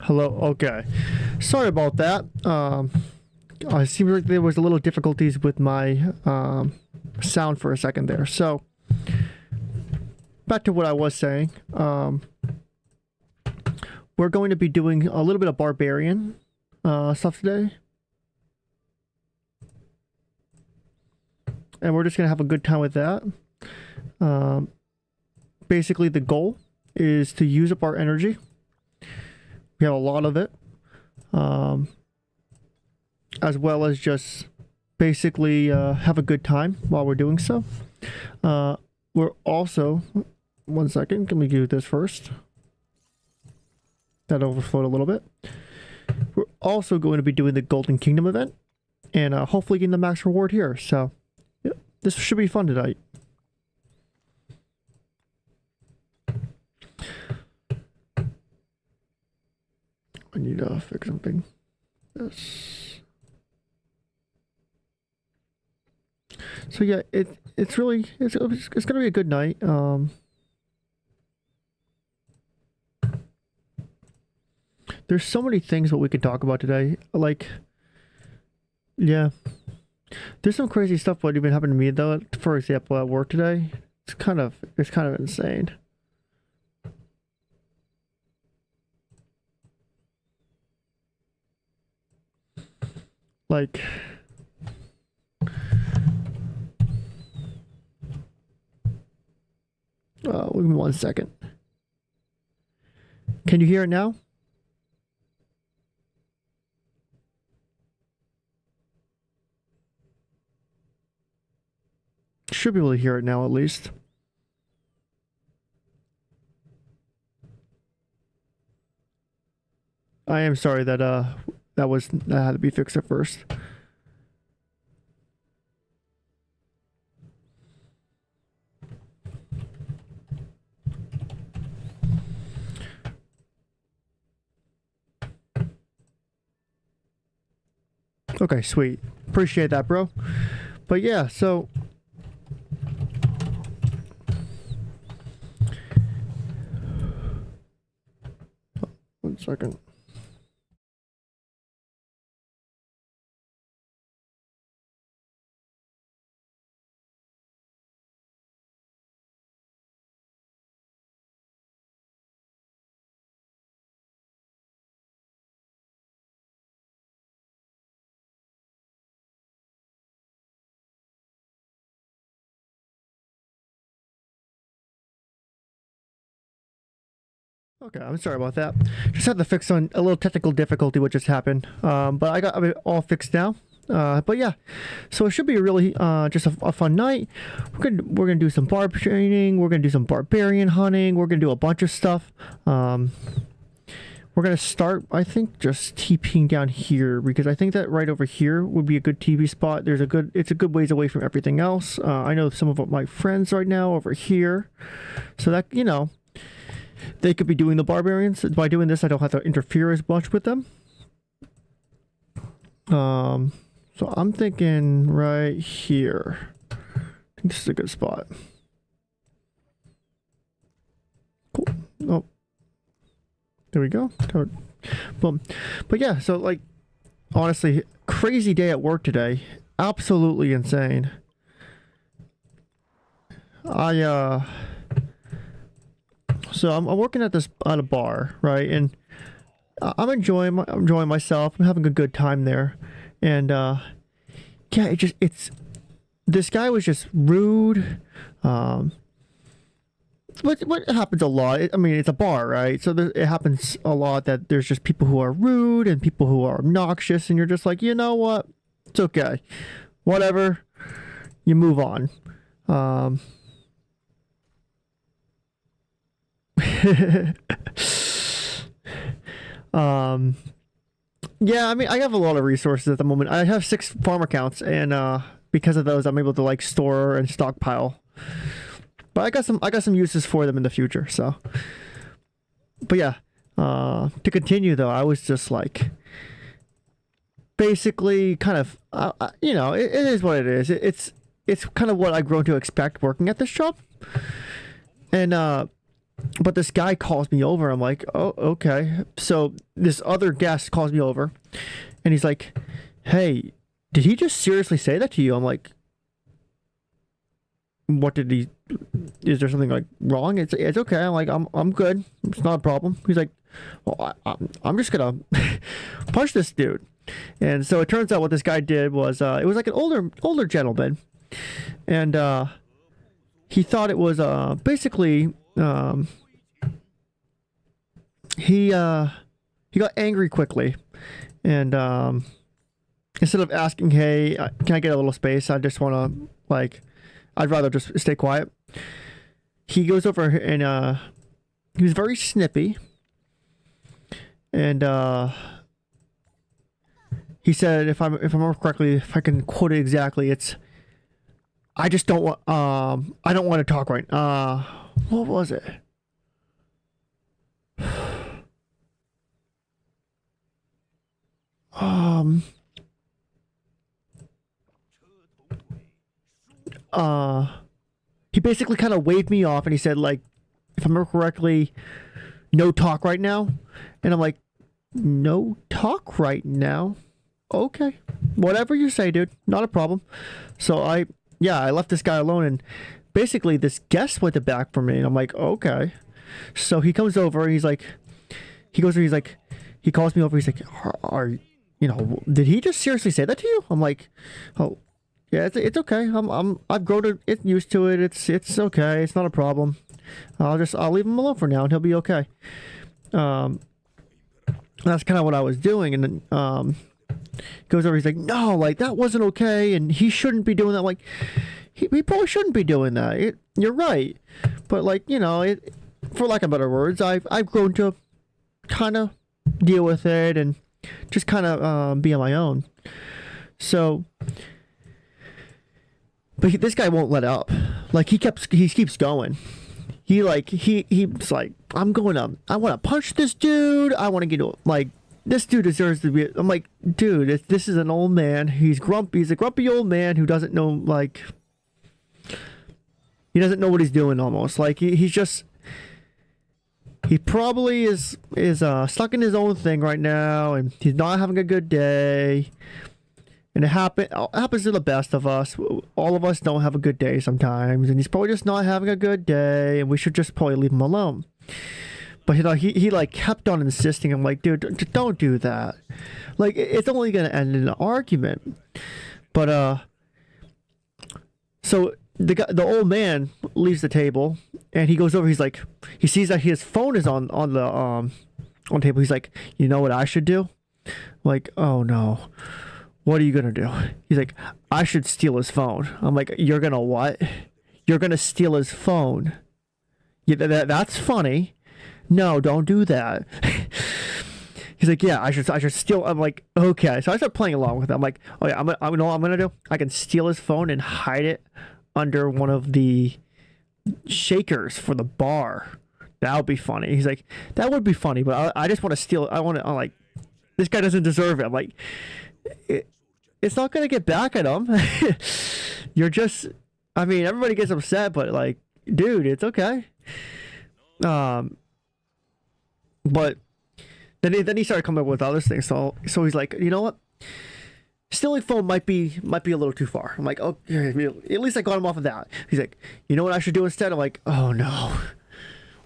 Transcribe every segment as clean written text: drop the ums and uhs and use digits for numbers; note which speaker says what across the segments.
Speaker 1: Hello. Okay. Sorry about that. It seems like there was a little difficulties with my sound for a second there. So back to what I was saying. We're going to be doing a little bit of barbarian stuff today. And we're just going to have a good time with that. Basically, the goal is to use up our energy. We have a lot of it. As well as just basically have a good time while we're doing so. We're also... One second, let me do this first. That overflowed a little bit. We're also going to be doing the Golden Kingdom event. And hopefully getting the max reward here. So, yeah, this should be fun tonight. I need to fix something. Yes. So yeah, it's really gonna be a good night. There's so many things that we could talk about today. Like, yeah, there's some crazy stuff what even happened to me though. For example, at work today, it's kind of insane. Like, give me 1 second. Can you hear it now? Should be able to hear it now, at least. I am sorry that that had to be fixed at first. Okay, sweet. Appreciate that, bro. But yeah, so 1 second. Okay, I'm sorry about that. Just had to fix on a little technical difficulty what just happened. But I got it all fixed now. But yeah, so it should be really just a fun night. We're gonna do some barb training. We're gonna do some barbarian hunting. We're gonna do a bunch of stuff. We're gonna start, I think, just TPing down here because I think that right over here would be a good TP spot. It's a good ways away from everything else. I know some of my friends right now over here, so that they could be doing the barbarians. By doing this, I don't have to interfere as much with them. So I'm thinking right here. I think this is a good spot. Cool. Oh, there we go. Boom. But yeah, so like, honestly, crazy day at work today. Absolutely insane. So I'm working at a bar, right? And I'm enjoying myself. I'm having a good time there. And yeah, this guy was just rude. What happens a lot? I mean, it's a bar, right? So it happens a lot that there's just people who are rude and people who are obnoxious, and you're just like, you know what? It's okay. Whatever. You move on. Yeah, I mean, I have a lot of resources at the moment. I have 6 farm accounts, and because of those, I'm able to like store and stockpile. But I got some uses for them in the future. So, but yeah, to continue though, I was just like, basically, kind of, it is what it is. It's kind of what I've grown to expect working at this job, and But this guy calls me over. I'm like, oh, okay. So this other guest calls me over, and he's like, hey, did he just seriously say that to you? I'm like, what did he? Is there something like wrong? It's okay. I'm like, I'm good. It's not a problem. He's like, well, I'm just gonna punch this dude. And so it turns out what this guy did was it was like an older gentleman, and he thought it was basically he got angry quickly, and instead of asking, hey, can I get a little space? I just want to, like, I'd rather just stay quiet. He goes over and he was very snippy, and he said, if I remember correctly, if I can quote it exactly, it's, I just don't want I don't want to talk right. What was it? He basically kind of waved me off, and he said, like, if I remember correctly, no talk right now. And I'm like, no talk right now? Okay, whatever you say, dude, not a problem. So I left this guy alone, and basically this guest went to back for me, and I'm like, okay. So he comes over, and he's like, he calls me over, he's like, are you know, did he just seriously say that to you? I'm like, oh, yeah, it's okay. I've grown used to it. It's okay. It's not a problem. I'll leave him alone for now, and he'll be okay. That's kind of what I was doing, and then goes over. He's like, no, like, that wasn't okay, and he shouldn't be doing that. Like, he probably shouldn't be doing that. You're right, but, like, you know, for lack of better words, I've grown to kind of deal with it and just kind of be on my own. So, but this guy won't let up. Like, he keeps going. He's like, I want to punch this dude. I want to get, like, this dude deserves to be. I'm like, dude, this is an old man. He's grumpy. He's a grumpy old man who doesn't know, like, he doesn't know what he's doing almost. Like, he probably is stuck in his own thing right now, and he's not having a good day. And it happens to the best of us. All of us don't have a good day sometimes, and he's probably just not having a good day, and we should just probably leave him alone. But, you know, he like kept on insisting. I'm like, dude, don't do that. Like, it's only gonna end in an argument. But so the old man leaves the table, and he goes over. He's like, he sees that his phone is on the table. He's like, you know what I should do? I'm like, oh no. What are you gonna do? He's like, I should steal his phone. I'm like, you're gonna what? You're gonna steal his phone? Yeah, that's funny. No, don't do that. He's like, yeah, I should steal. I'm like, okay. So I start playing along with it. I'm like, oh yeah, I know what I'm gonna do. I can steal his phone and hide it under one of the shakers for the bar. That would be funny. He's like, that would be funny, but I just want to steal it. I'm like, this guy doesn't deserve it. I'm like, it's not gonna get back at him. You're just, I mean, everybody gets upset, but, like, dude, it's okay. But then he started coming up with other things. So he's like, you know what? Stealing phone might be a little too far. I'm like, oh, at least I got him off of that. He's like, you know what I should do instead? I'm like, oh no,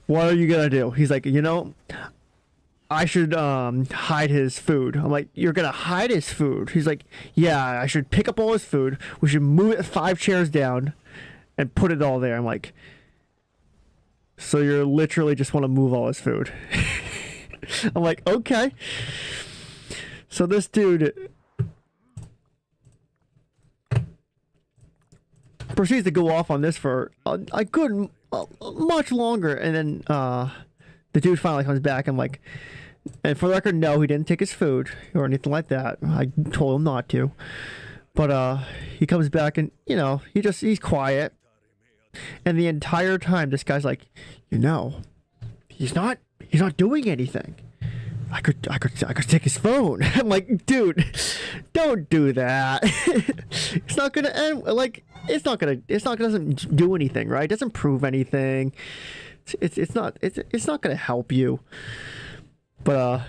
Speaker 1: what are you gonna do? He's like, you know, I should hide his food. I'm like, you're gonna hide his food? He's like, yeah, I should pick up all his food. We should move it 5 chairs down and put it all there. I'm like, so you're literally just want to move all his food? I'm like, okay. So this dude proceeds to go off on this for a good, much longer, and then the dude finally comes back. I'm like, and for the record, no, he didn't take his food or anything like that. I told him not to. But he comes back, and, you know, he's quiet. And the entire time, this guy's like, you know, he's not doing anything. I could take his phone. I'm like, dude, don't do that. It's not gonna end. Like, it doesn't do anything, right? It doesn't prove anything. it's not gonna help you. But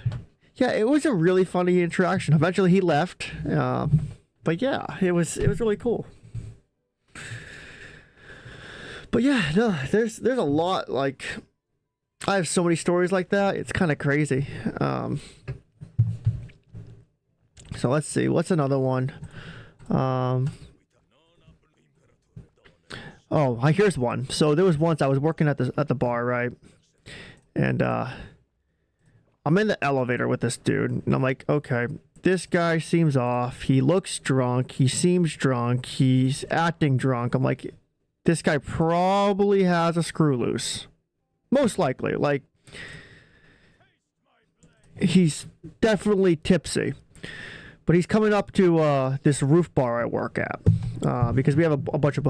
Speaker 1: yeah, it was a really funny interaction. Eventually he left. But yeah, it was really cool. But yeah, no, there's a lot, like, I have so many stories like that. It's kind of crazy. So let's see, what's another one? Oh, here's one. So there was once I was working at the bar, right? And I'm in the elevator with this dude, and I'm like, okay, this guy seems off. He looks drunk. He seems drunk. He's acting drunk. I'm like, this guy probably has a screw loose. Most likely. Like, he's definitely tipsy. But he's coming up to this roof bar I work at. Because we have a bunch of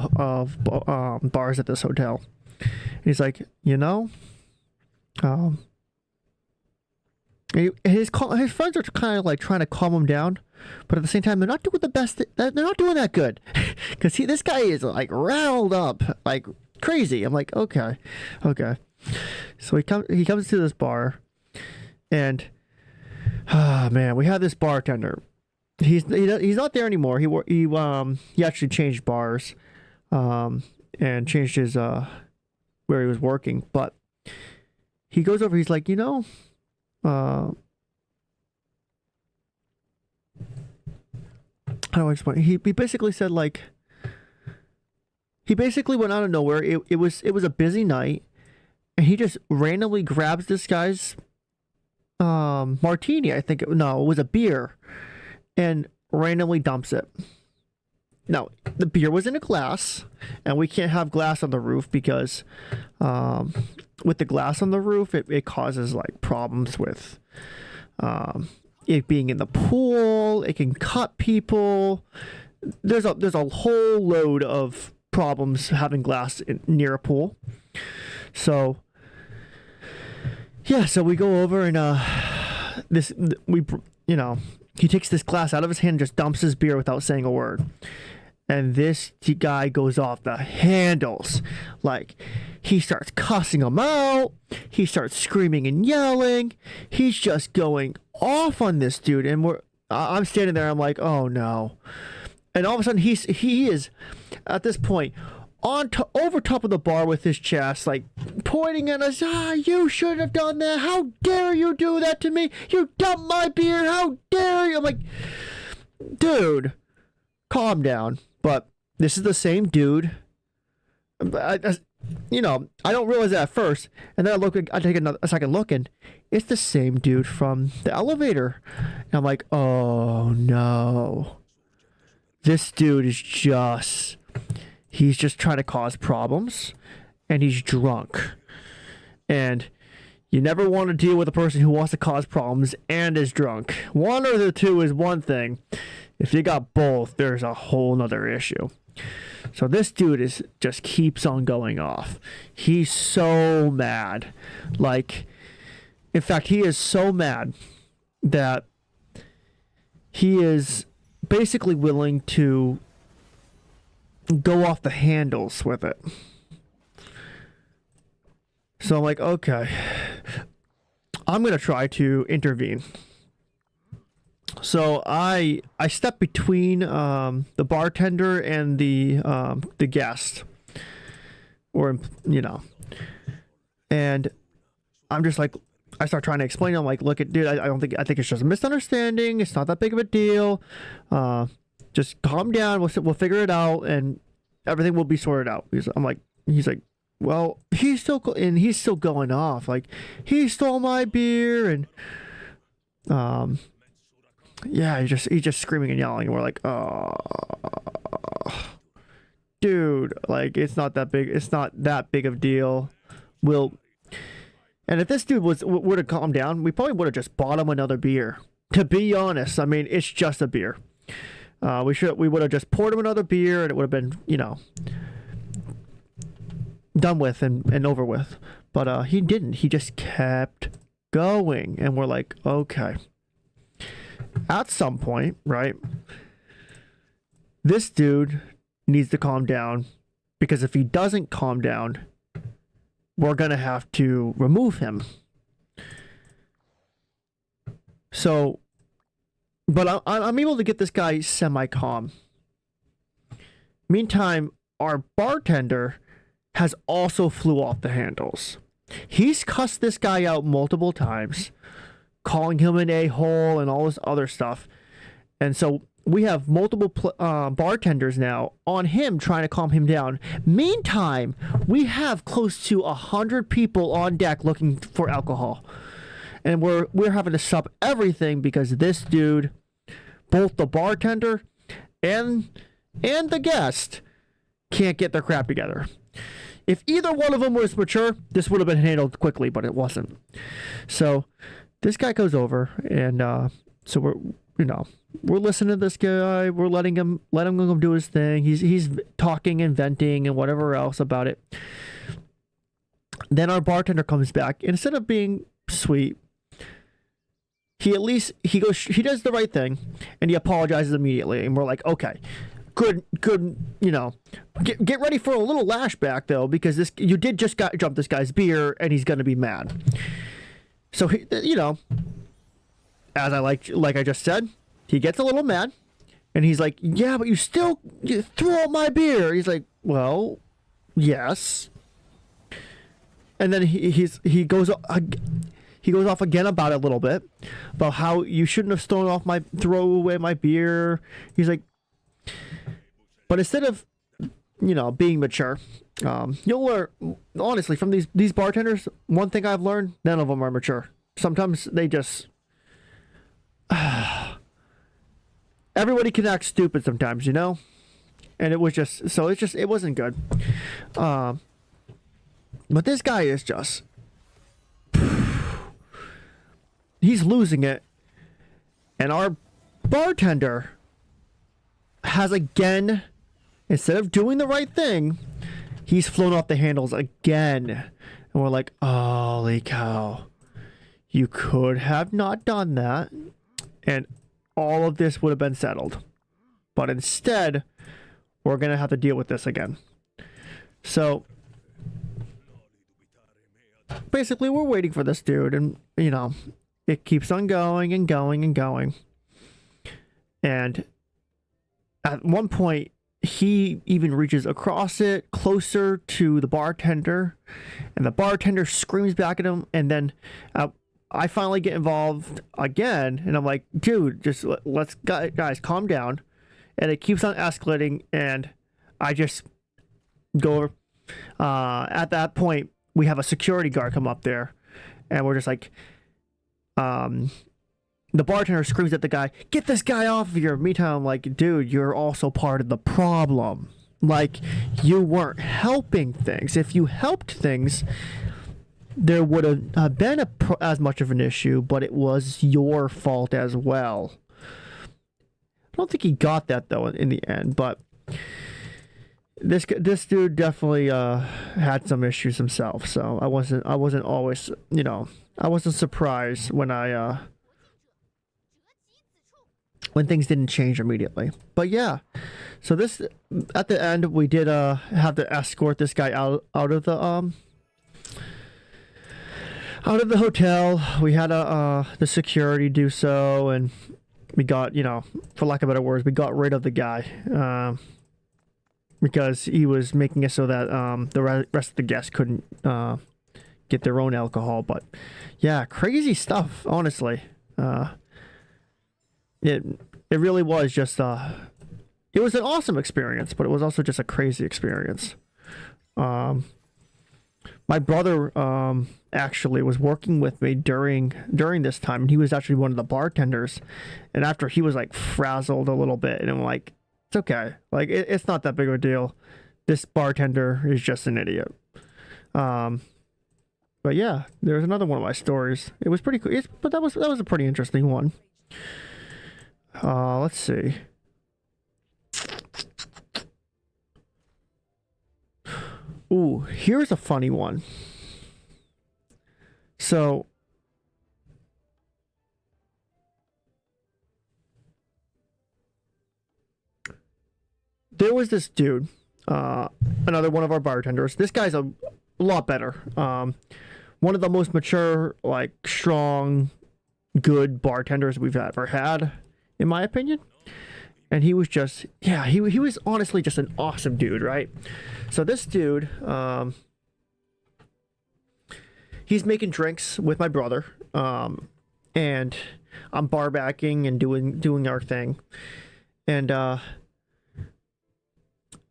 Speaker 1: bars at this hotel. And he's like, you know, his friends are kind of like trying to calm him down, but at the same time they're not doing the best. They're not doing that good, because this guy is like riled up like crazy. I'm like, okay. So he comes to this bar, and man, we have this bartender. He's not there anymore. He actually changed bars, and changed his where he was working. But he goes over. He's like, you know. How do I explain? He basically said, like, he basically went out of nowhere. It was a busy night, and he just randomly grabs this guy's martini. I think it was a beer, and randomly dumps it. Now, the beer was in a glass, and we can't have glass on the roof because with the glass on the roof, it causes like problems with it being in the pool. It can cut people. There's a whole load of problems having glass near a pool. So yeah, so we go over and he takes this glass out of his hand and just dumps his beer without saying a word. And this guy goes off the handles. Like, he starts cussing him out. He starts screaming and yelling. He's just going off on this dude. And I'm standing there. I'm like, oh no. And all of a sudden, he is at this point over top of the bar with his chest, like pointing at us. You shouldn't have done that. How dare you do that to me? You dumped my beer. How dare you? I'm like, dude, calm down. But this is the same dude. I don't realize that at first, and then I take a second look, and it's the same dude from the elevator. And I'm like, oh no, this dude is he's just trying to cause problems, and he's drunk. And you never want to deal with a person who wants to cause problems and is drunk. One or the two is one thing. If you got both, there's a whole nother issue. So this dude just keeps on going off. He's so mad. Like, in fact, he is so mad that he is basically willing to go off the handles with it. So I'm like, okay, I'm going to try to intervene. So I step between the bartender and the guest, and I'm just like, I start trying to explain. I'm like, look, dude, I think it's just a misunderstanding. It's not that big of a deal. Just calm down. We'll figure it out, and everything will be sorted out. He's like, well, he's still going off. Like, he stole my beer, and yeah, he's just screaming and yelling, and we're like, oh, dude, like, it's not that big. It's not that big of a deal. And if this dude would have calmed down, we probably would have just bought him another beer. To be honest, I mean, it's just a beer. We would have just poured him another beer, and it would have been, done with and over with. But he didn't. He just kept going, and we're like, okay. At some point, right, this dude needs to calm down, because if he doesn't calm down, we're gonna have to remove him. So, but I'm able to get this guy semi-calm. Meantime, our bartender has also flew off the handles. He's cussed this guy out multiple times, calling him an a-hole and all this other stuff. And so we have multiple bartenders now on him trying to calm him down. Meantime, we have close to 100 people on deck looking for alcohol. And we're having to stop everything because this dude, both the bartender and the guest, can't get their crap together. If either one of them was mature, this would have been handled quickly, but it wasn't. So this guy goes over, and so we're listening to this guy. We're letting him do his thing. He's talking and venting and whatever else about it. Then our bartender comes back, and instead of being sweet, he does the right thing, and he apologizes immediately. And we're like, okay, good, get ready for a little lashback though, because you did just jump this guy's beer, and he's gonna be mad. So as I just said, he gets a little mad, and he's like, yeah, but you threw out my beer. He's like, well, yes. And then he goes off again about it a little bit, about how you shouldn't have throw away my beer. He's like, but instead of, being mature, you'll learn, honestly, from these bartenders, one thing I've learned, none of them are mature. Sometimes they just, everybody can act stupid sometimes, and it wasn't good. But this guy is just, he's losing it. And our bartender has again, instead of doing the right thing, he's flown off the handles again. And we're like, holy cow. You could have not done that, and all of this would have been settled. But instead, we're going to have to deal with this again. So basically, we're waiting for this dude, and it keeps on going and going and going. And at one point, he even reaches across it closer to the bartender, and the bartender screams back at him. And then I finally get involved again, and I'm like, dude, just let's guys calm down. And it keeps on escalating, and I just go at that point, we have a security guard come up there, and we're just like, the bartender screams at the guy, get this guy off of here. Meantime, I'm like, dude, you're also part of the problem. Like, you weren't helping things. If you helped things, there would have been as much of an issue, but it was your fault as well. I don't think he got that though in the end, but this dude definitely had some issues himself. So I wasn't always, I wasn't surprised when when things didn't change immediately. But yeah, so this, at the end, we did have to escort this guy out of the hotel. We had the security do so, and we got, for lack of better words, we got rid of the guy because he was making it so that the rest of the guests couldn't get their own alcohol. But yeah, crazy stuff, honestly. It really was just it was an awesome experience, but it was also just a crazy experience. My brother actually was working with me during this time, and he was actually one of the bartenders. And after, he was like frazzled a little bit, and I'm like, it's okay, like it's not that big of a deal. This bartender is just an idiot. But yeah, there's another one of my stories. It was pretty cool, but that was a pretty interesting one. Let's see. Ooh, here's a funny one. So, there was this dude, another one of our bartenders. This guy's a lot better. One of the most mature, like strong, good bartenders we've ever had, in my opinion. And he was just, yeah, he was honestly just an awesome dude, right? So this dude, he's making drinks with my brother, and I'm bar backing and doing our thing, and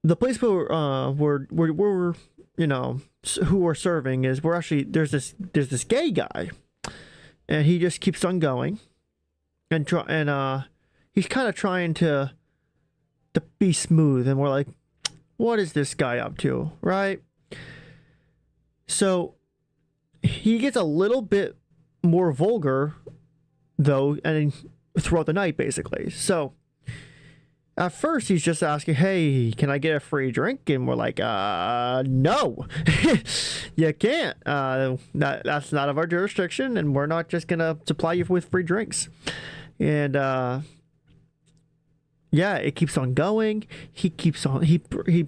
Speaker 1: the place where we're you know who we're serving is we're actually there's this gay guy, and he just keeps on going, and he's kind of trying to be smooth, and we're like, what is this guy up to, right? So he gets a little bit more vulgar though, and throughout the night basically. So at first he's just asking, hey, can I get a free drink? And we're like, no. You can't. That's not of our jurisdiction, and we're not just gonna supply you with free drinks. And yeah, it keeps on going. He keeps on. He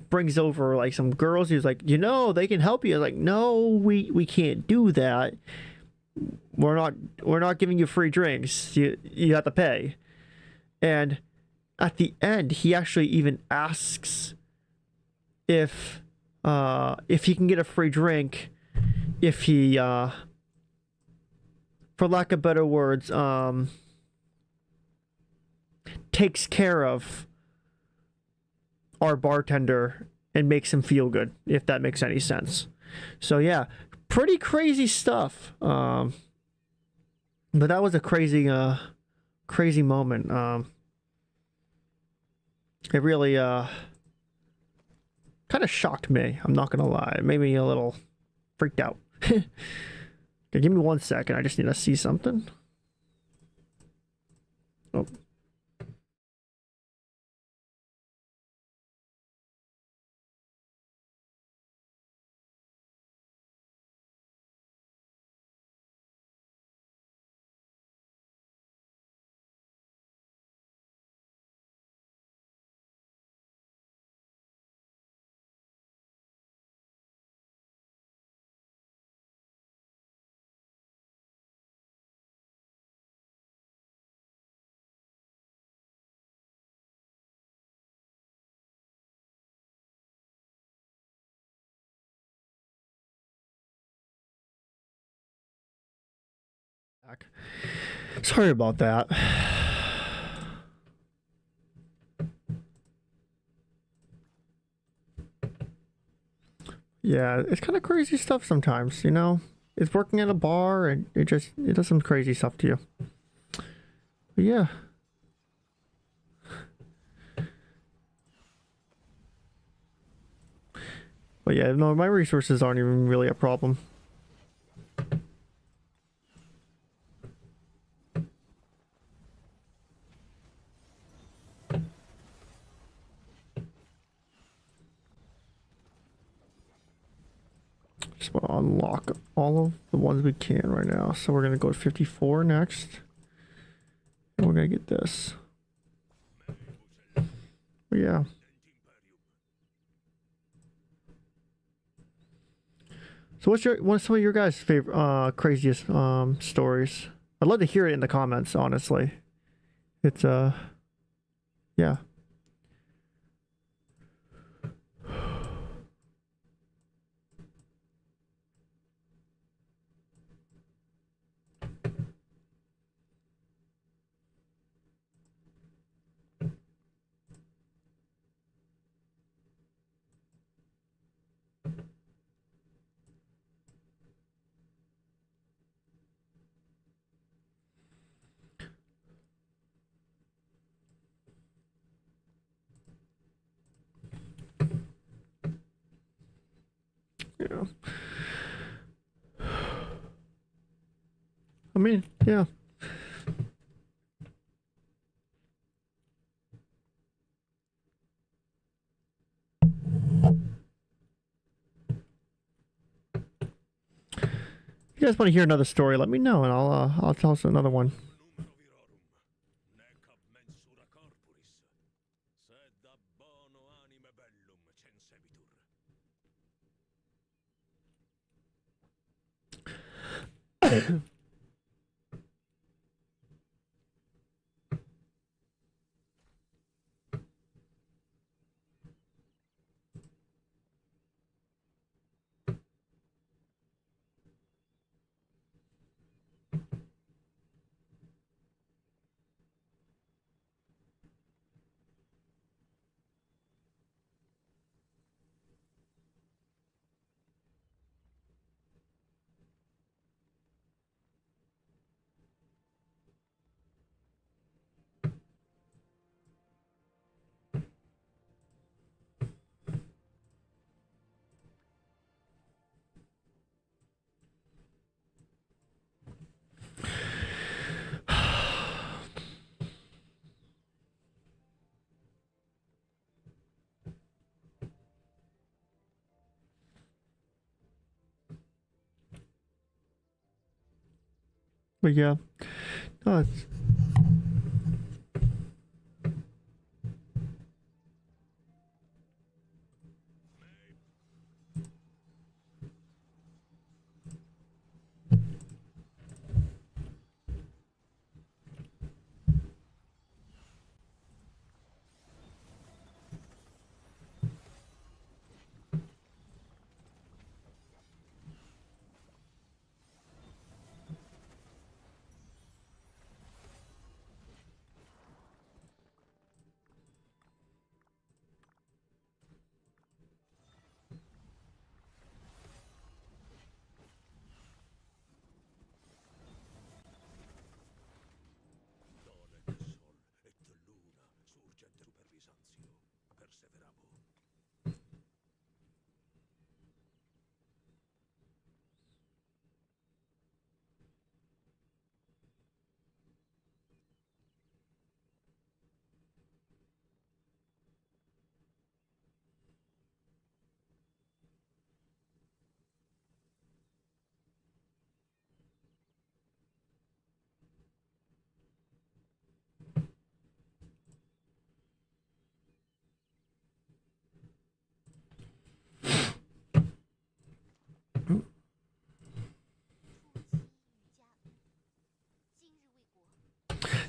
Speaker 1: brings over like some girls. He's like, they can help you. Like, no, we can't do that. We're not giving you free drinks. You have to pay. And at the end, he actually even asks if he can get a free drink if he, for lack of better words, takes care of our bartender and makes him feel good, if that makes any sense. So yeah, pretty crazy stuff. But that was a crazy moment. It really kind of shocked me. I'm not gonna lie. It made me a little freaked out. Okay, give me 1 second. I just need to see something. Oh. Sorry about that. Yeah, it's kind of crazy stuff sometimes, It's working at a bar and it does some crazy stuff to you. But yeah. But yeah, no, my resources aren't even really a problem. Just want to unlock all of the ones we can right now. So we're going to go to 54 next. And we're going to get this. But yeah. So what's some of your guys' favorite craziest stories? I'd love to hear it in the comments, honestly. It's yeah. Yeah. I mean, yeah. If you guys want to hear another story, let me know and I'll tell us another one. But yeah, no, it's,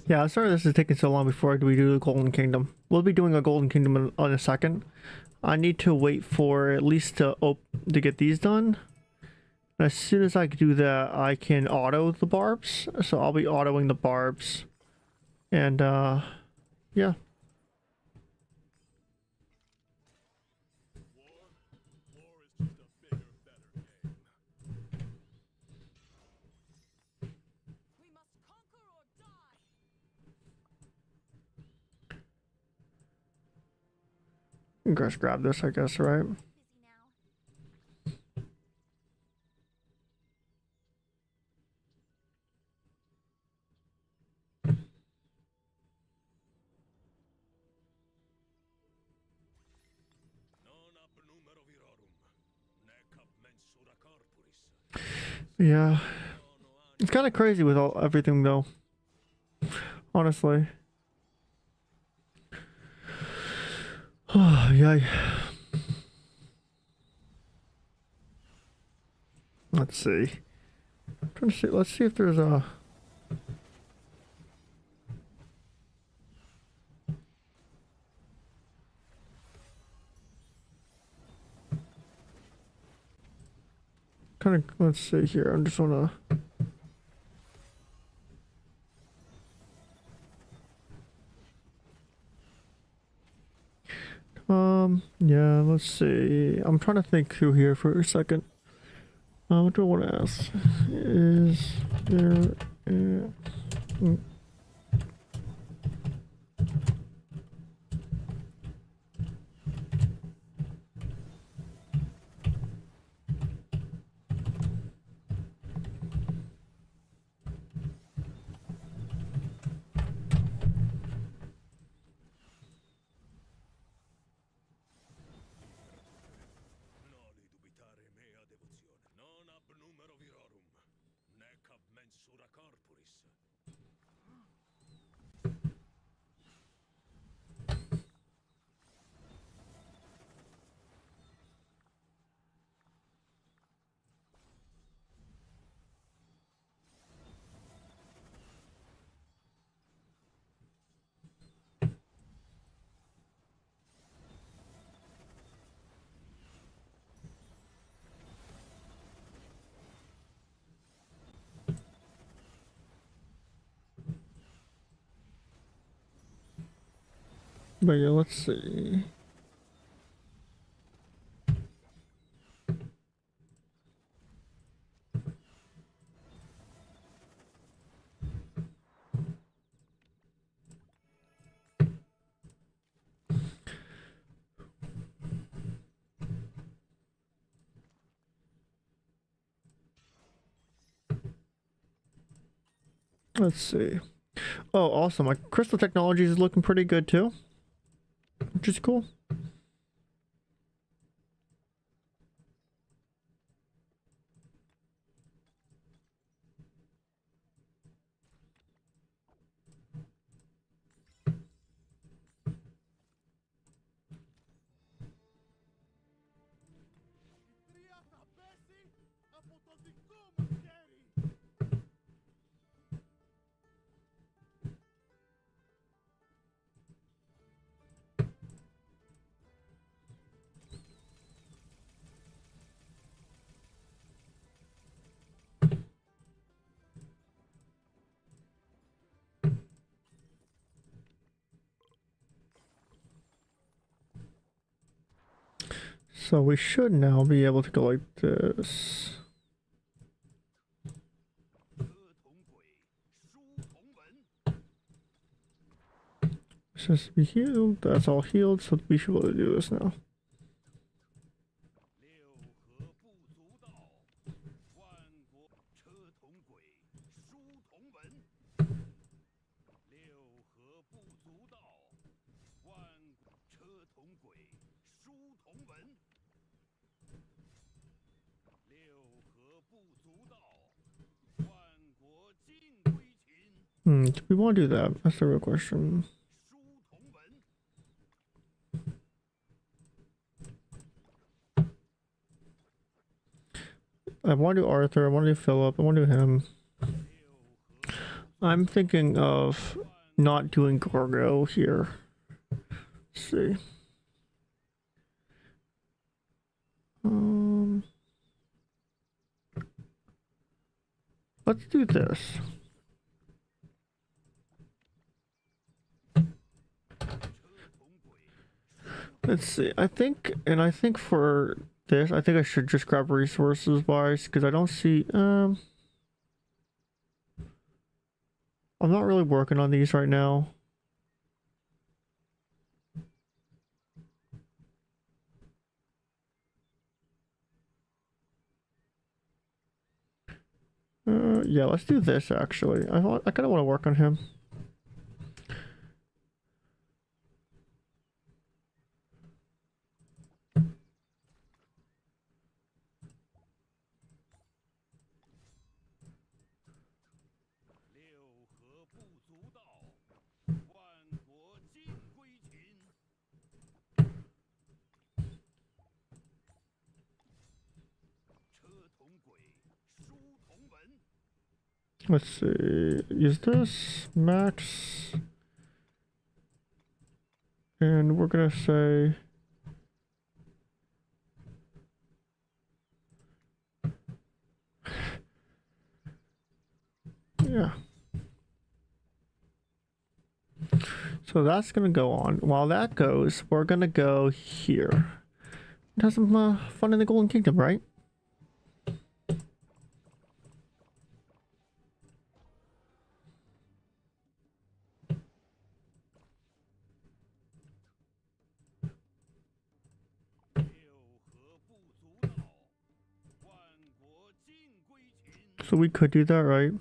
Speaker 1: yeah. I'm sorry this is taking so long before we do the Golden Kingdom. We'll be doing a Golden Kingdom in a second. I need to wait for at least to get these done. As soon as I do that, I can auto the barbs. So I'll be autoing the barbs. And, yeah. Just grab this, I guess, right? Yeah. It's kind of crazy with everything, though. Honestly. Oh, yeah. Let's see. I'm trying to see. Let's see if there's a. Kind of. Let's see here. I'm just wanna. Yeah. Let's see. I'm trying to think through here for a second. What do I want to ask? Is there? But yeah, let's see. Let's see. Oh, also, my crystal technology is looking pretty good too, which is cool. So we should now be able to go like this. This has to be healed. That's all healed, so we should be able to do this now. Do we want to do that? That's the real question. I want to do Arthur, I want to do Philip, I want to do him. I'm thinking of not doing Gorgo here. Let's see. Let's do this. Let's see. I think for this, I think I should just grab resources wise because I don't see. I'm not really working on these right now. Yeah, let's do this actually. I kind of want to work on him. Let's see, is this max? And we're gonna say yeah. So that's gonna go on. While that goes, we're gonna go here. Have some fun in the Golden Kingdom, right? So we could do that, right?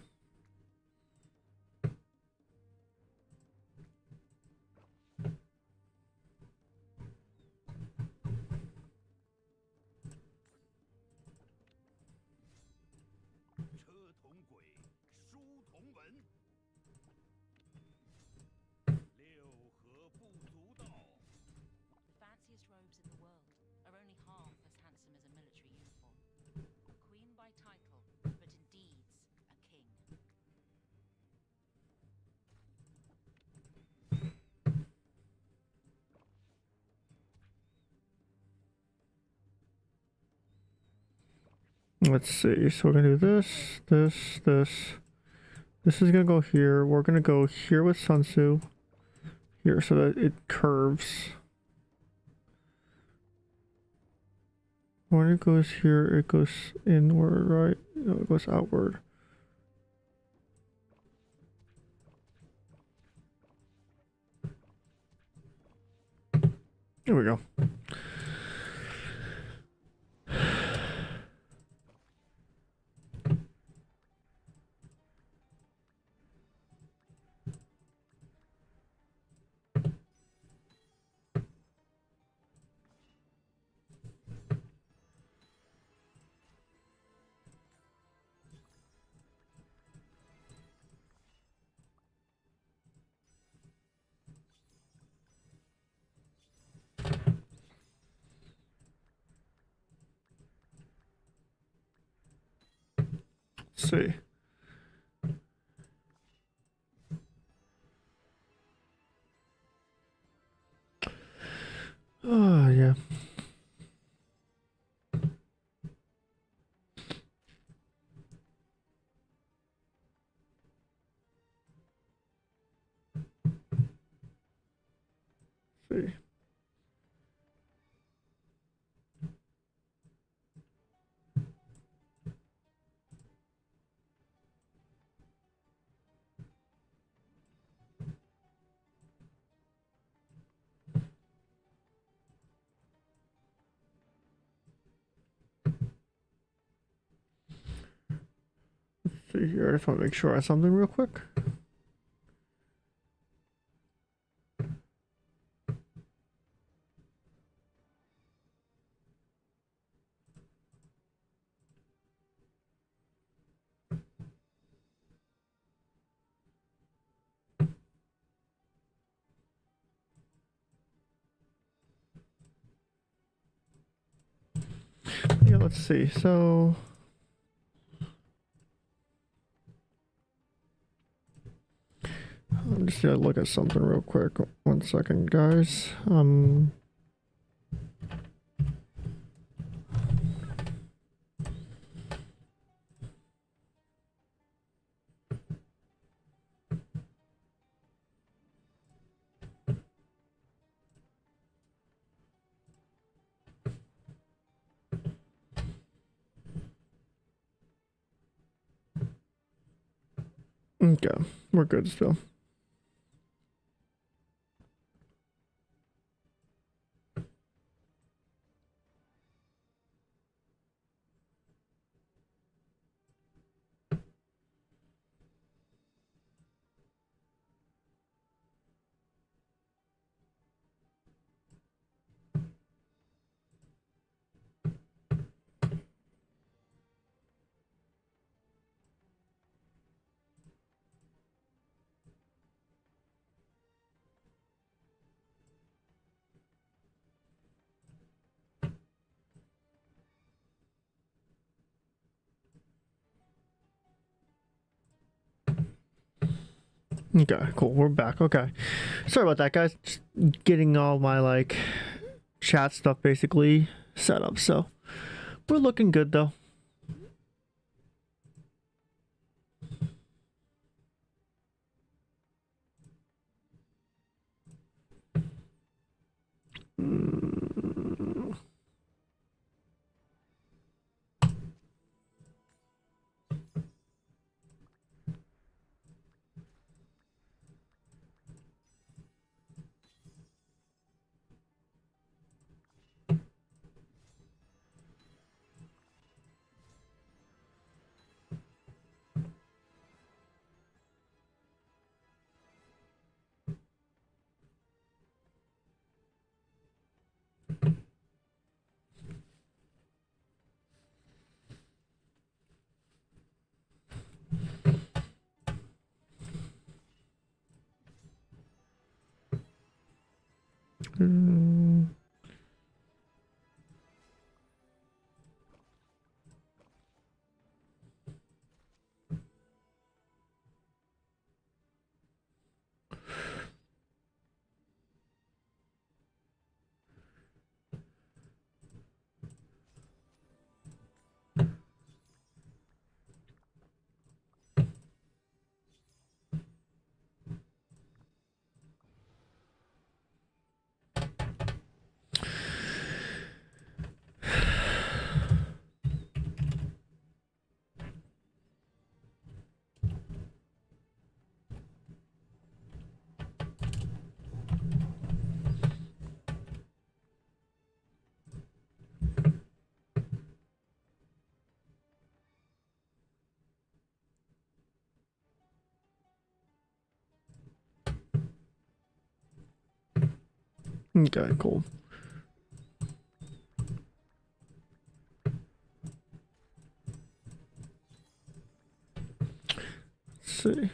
Speaker 1: Let's see. So we're gonna do this, this, this. This is gonna go here. We're gonna go here with Sun Tzu. here so that it curves. When it goes here, it goes inward, right? No, it goes outward. There we go. Let's see. Oh, yeah. Let's see. See here, I just want to make sure I have something real quick. Yeah, let's see. So I'm just gonna look at something real quick. 1 second, guys. Okay, we're good still. Okay, cool. We're back. Okay. Sorry about that, guys. Just getting all my like chat stuff basically set up. So we're looking good though. Okay, cool. Let's see.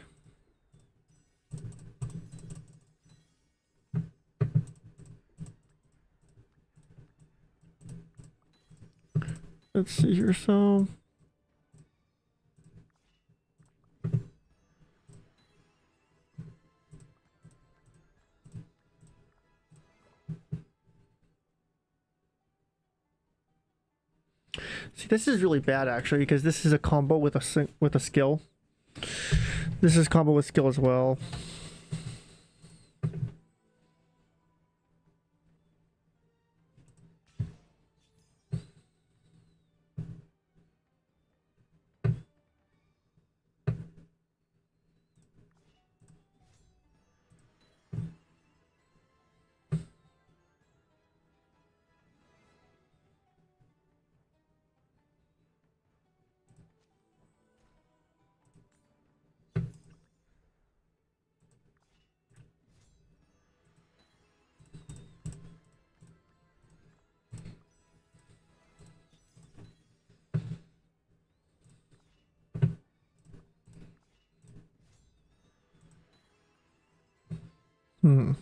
Speaker 1: Let's see here, so... See, this is really bad actually, because this is a combo with a skill. This is combo with skill as well. Hmm.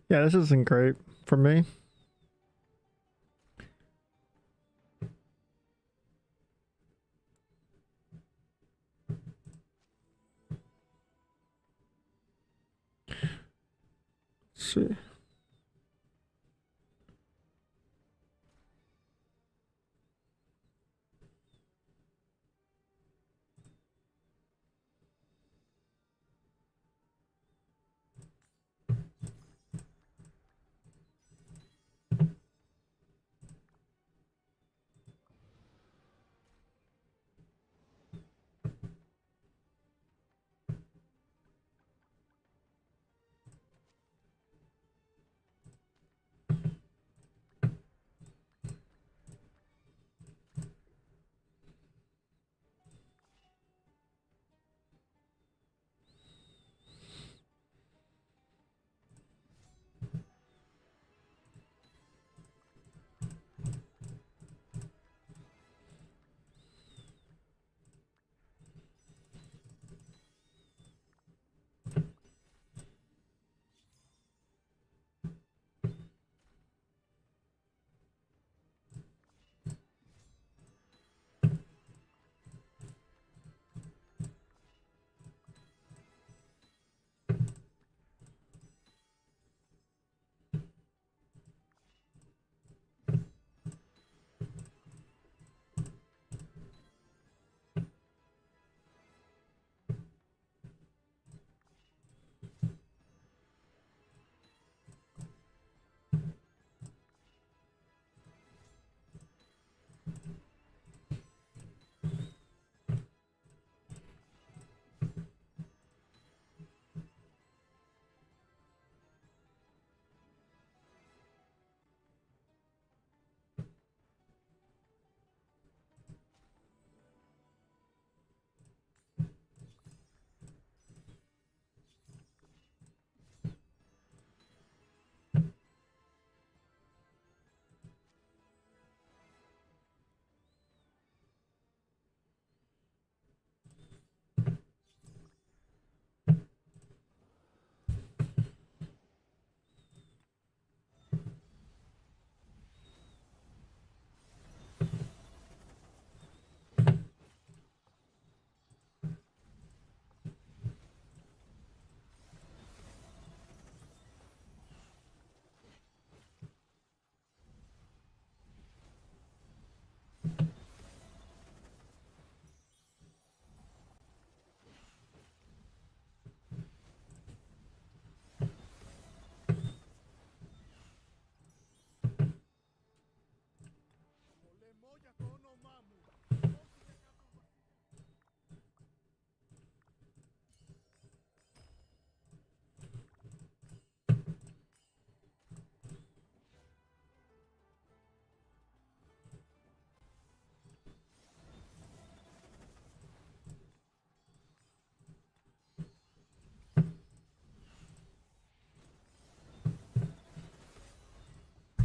Speaker 1: Yeah, this isn't great for me. Let's see.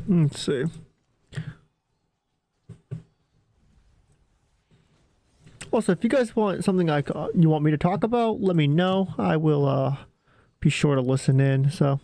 Speaker 1: Let's see. Also, if you guys want something like you want me to talk about, let me know. I will be sure to listen in. So.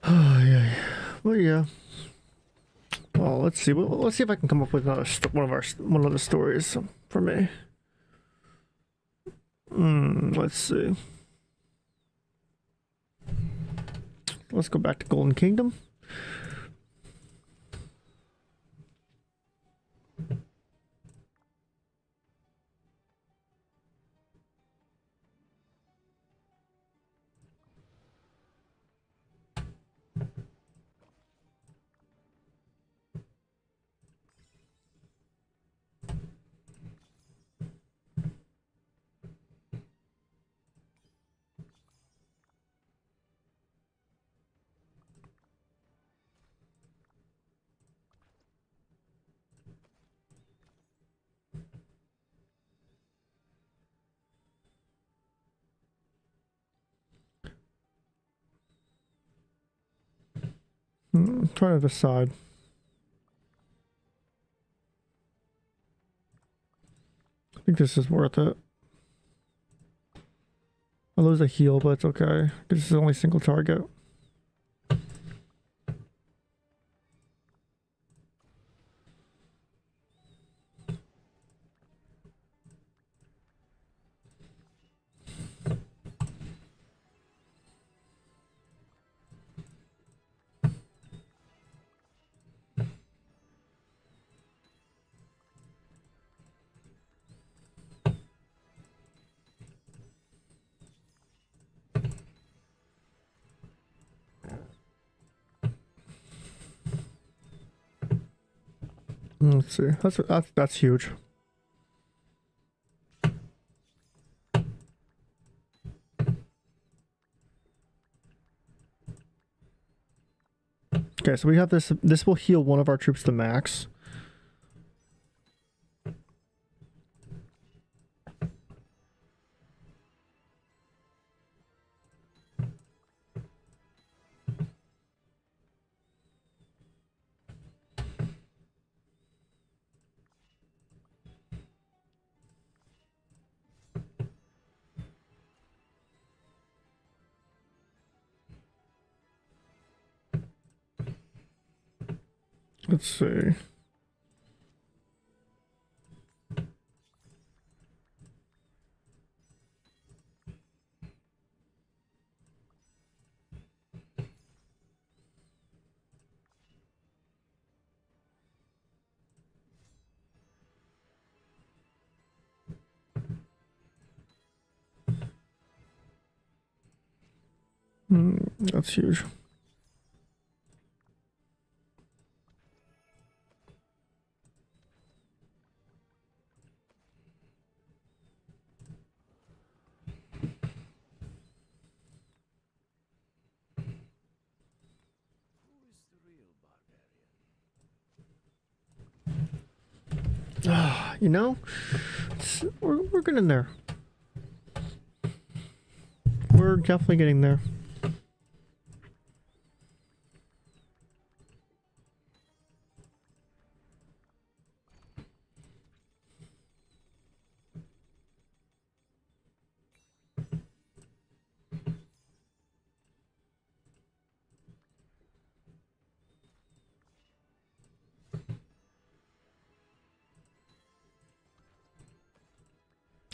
Speaker 1: Oh yeah. Well, yeah. Well, let's see. Let's see if I can come up with another one of the stories for me. Let's see. Let's go back to Golden Kingdom. Trying to decide. I think this is worth it. I lose a heal, but it's okay. This is only single target. Let's see. That's huge. Okay, so we have this. This will heal one of our troops to max. Let's see. That's huge. You know, we're getting there. We're definitely getting there.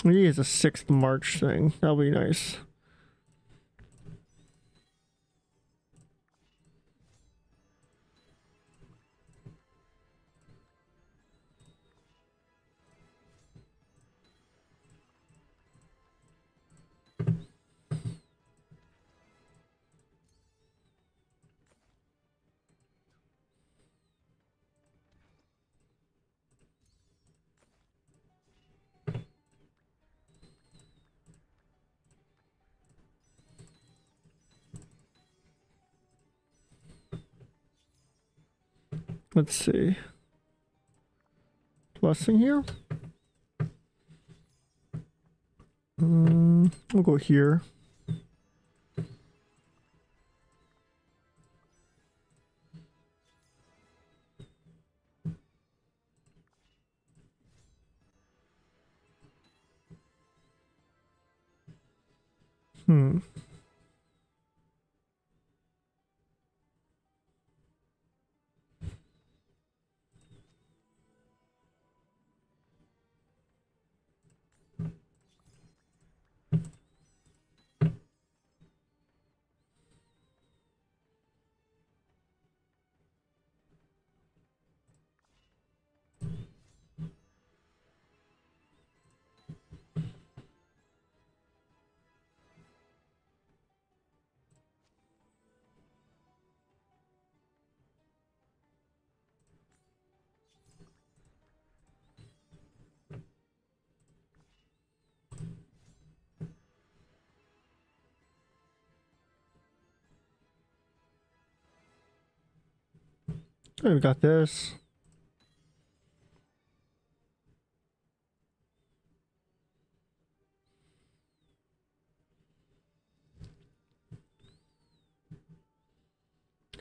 Speaker 1: He is a 6th March thing. That'll be nice. Let's see. Blessing here. We'll go here. Okay, we got this.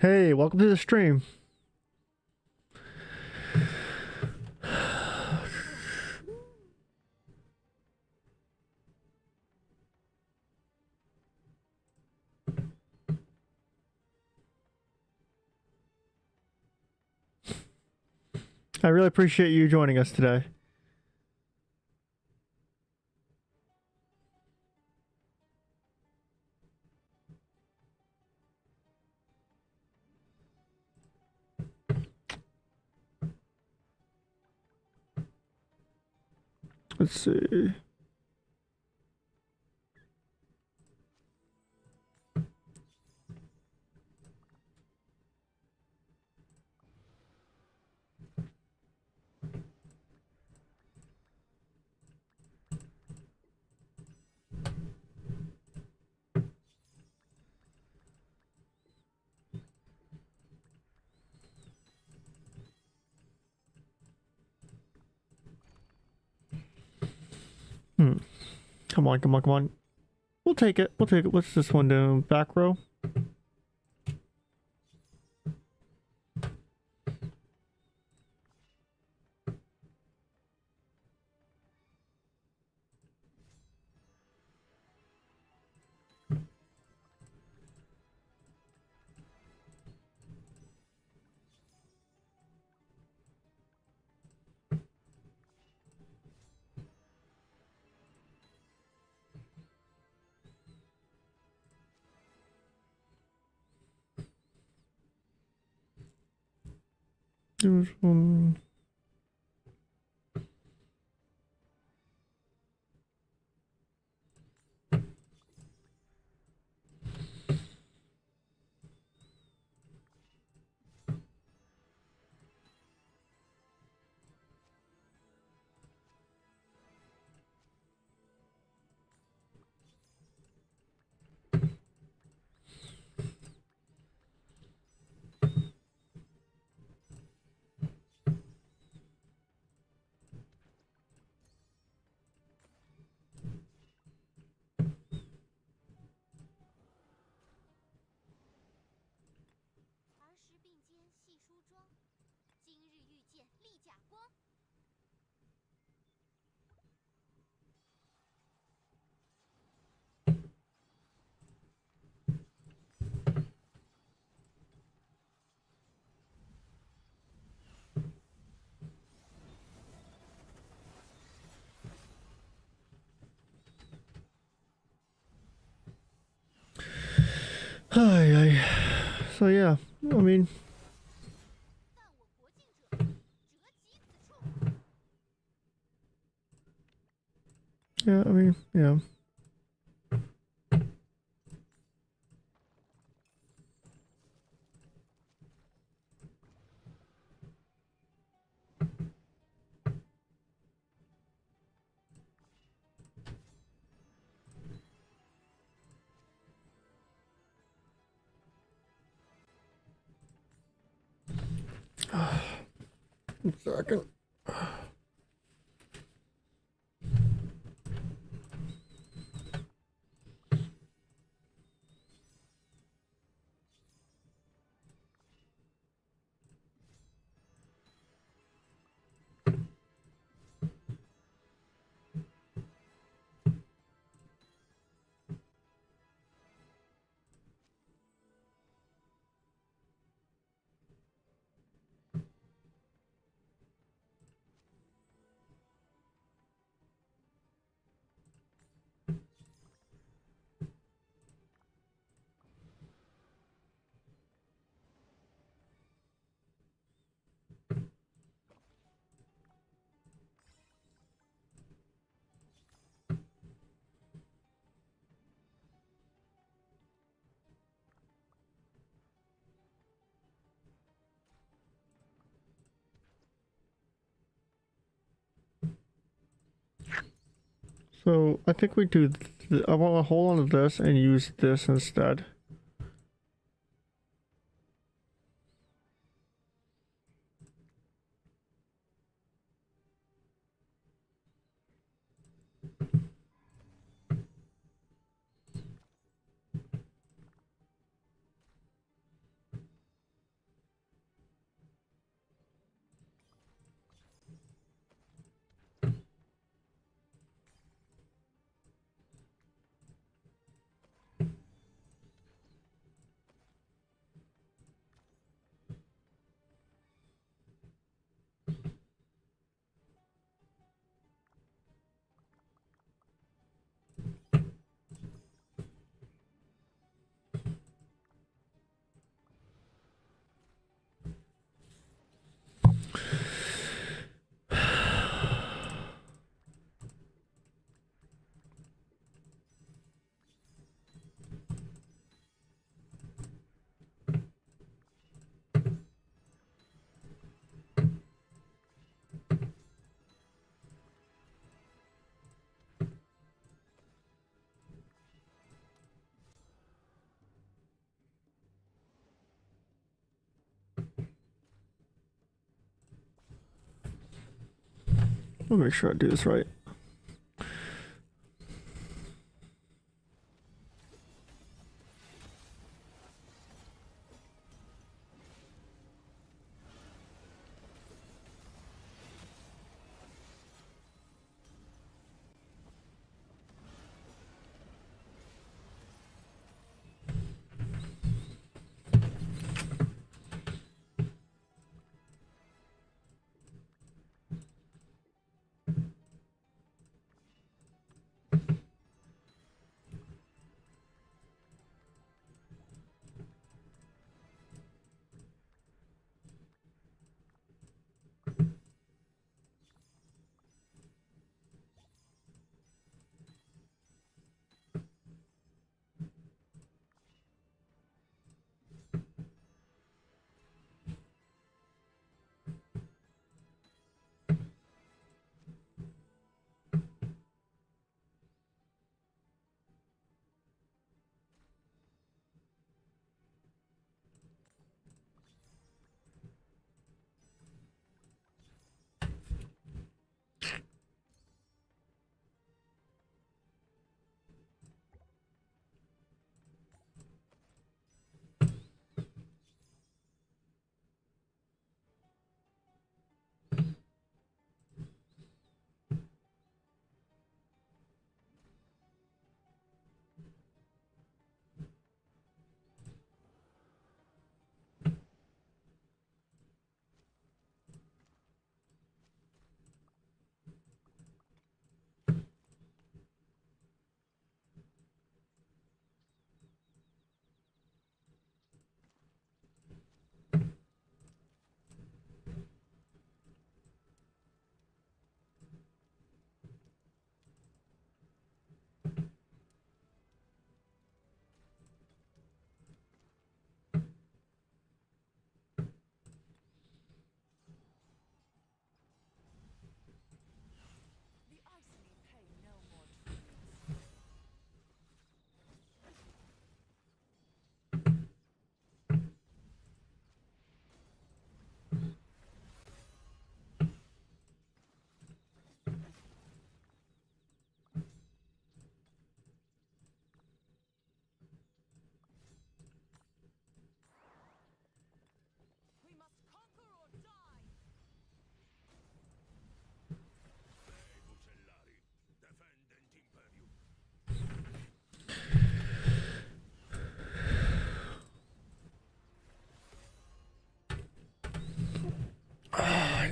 Speaker 1: Hey, welcome to the stream. I really appreciate you joining us today. Let's see. Come on, come on, come on. We'll take it. We'll take it. What's this one do? Back row? There's one. So yeah, I mean, yeah. One second. So I think we do. I want to hold on to this and use this instead. Let me make sure I do this right.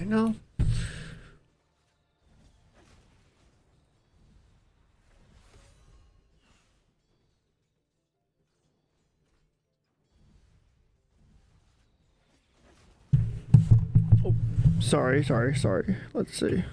Speaker 1: You know? Oh, sorry. Let's see.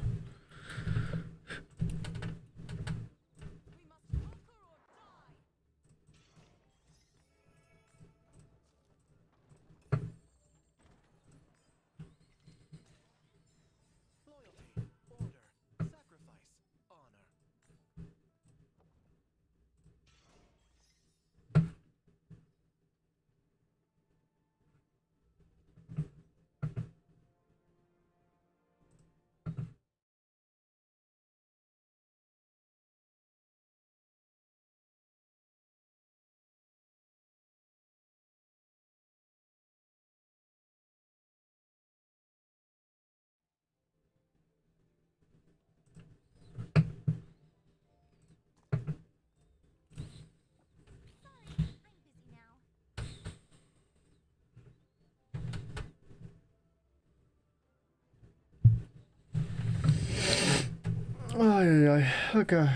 Speaker 1: Ay. Okay.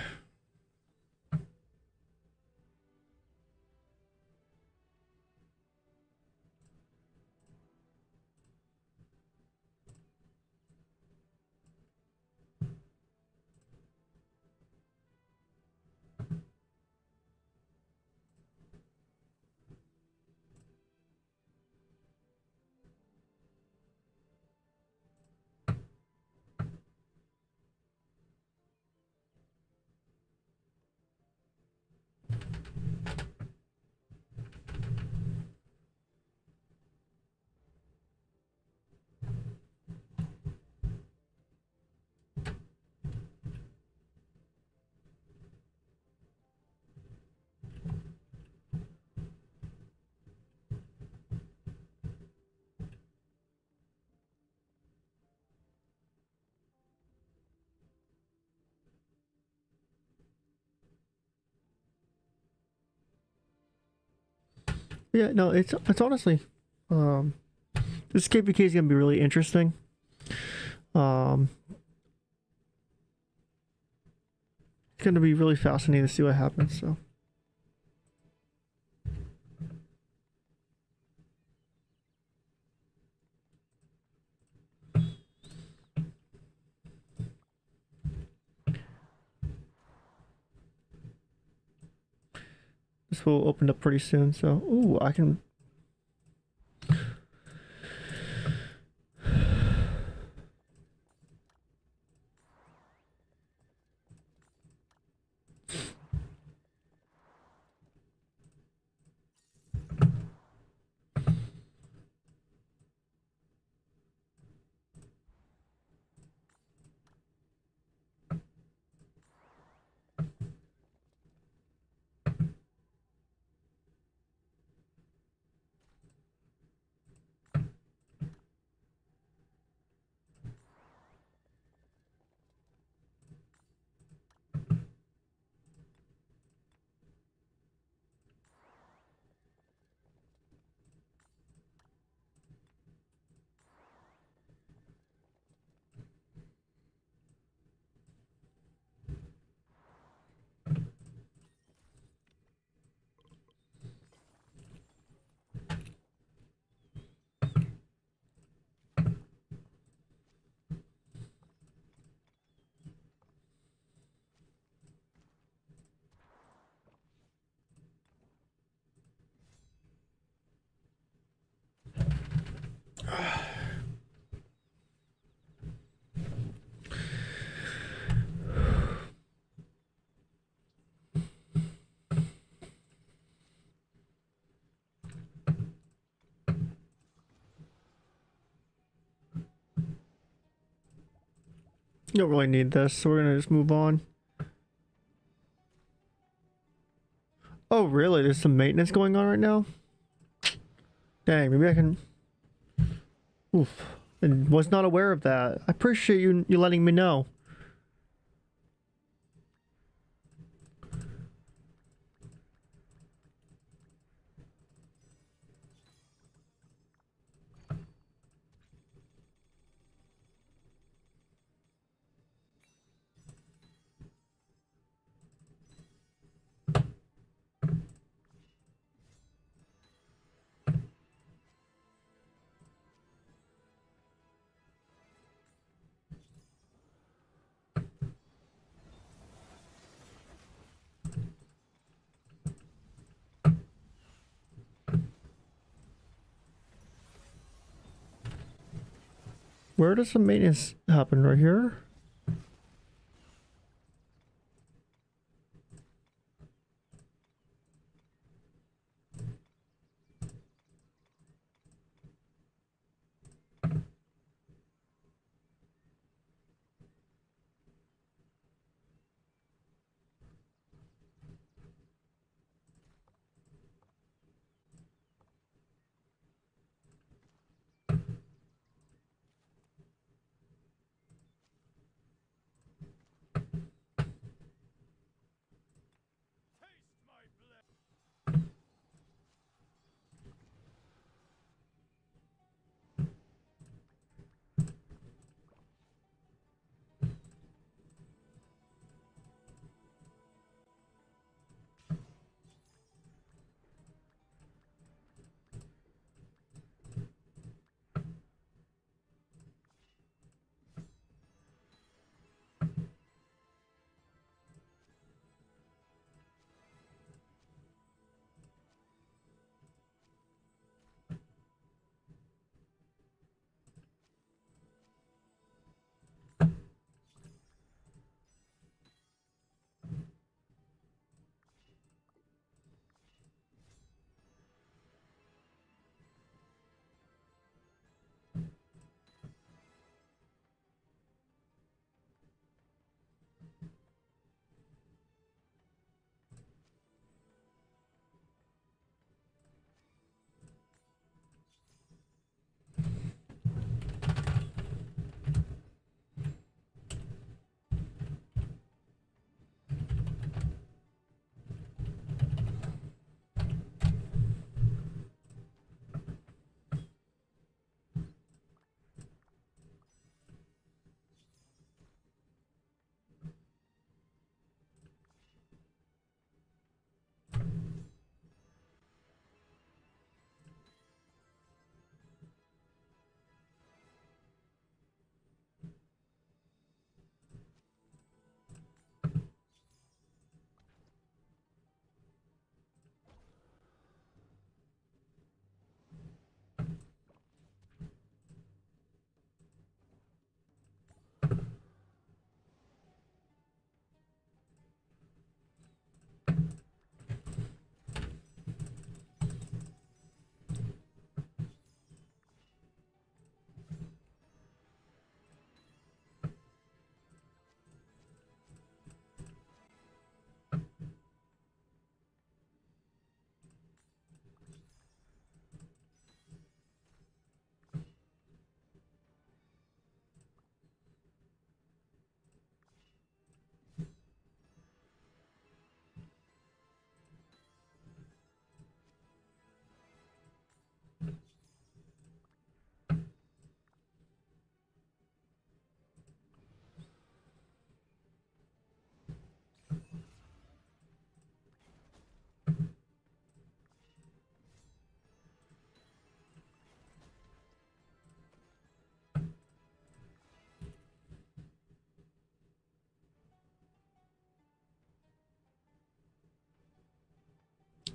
Speaker 1: Yeah, no, it's honestly, um, this KPK is gonna be really interesting. Um, it's gonna be really fascinating to see what happens. So. This will open up pretty soon, so ooh, I can. You don't really need this, so we're gonna just move on. Oh, really? There's some maintenance going on right now? Dang, maybe I can... Oof. I was not aware of that. I appreciate you letting me know. Where does the maintenance happen? Right here?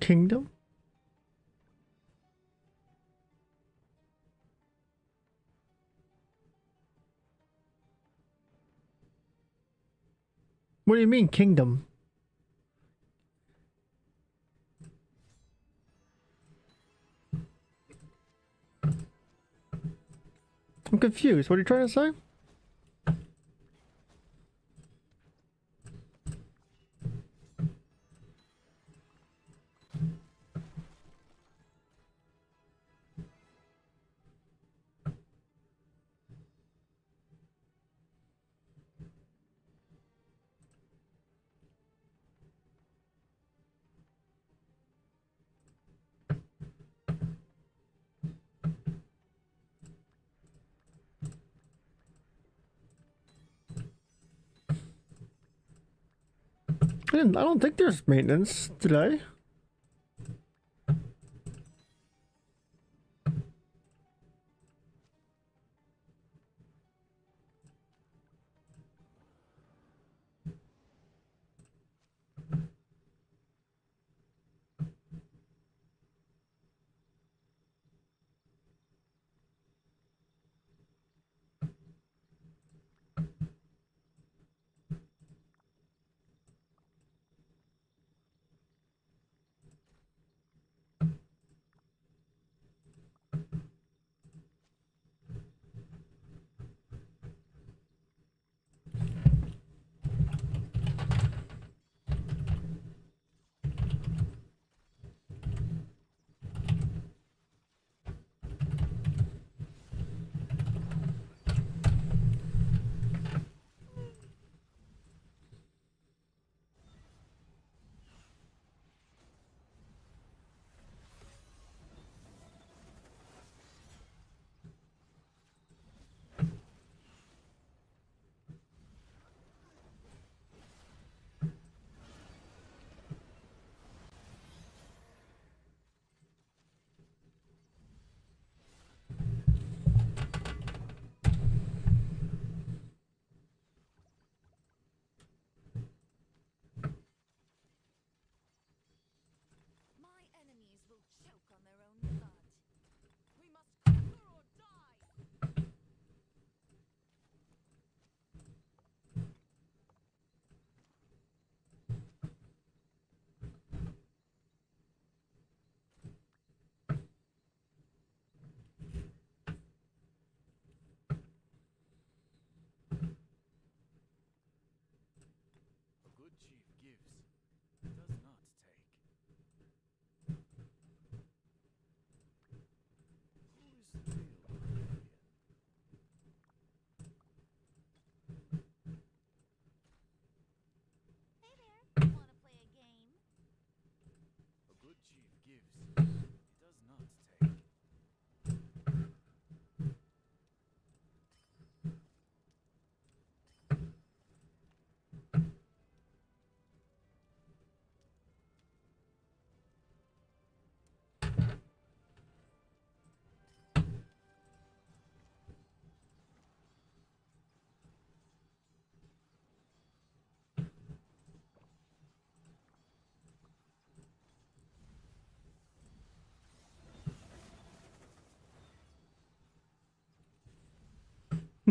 Speaker 1: Kingdom? What do you mean, kingdom? I'm confused. What are you trying to say? I don't think there's maintenance today.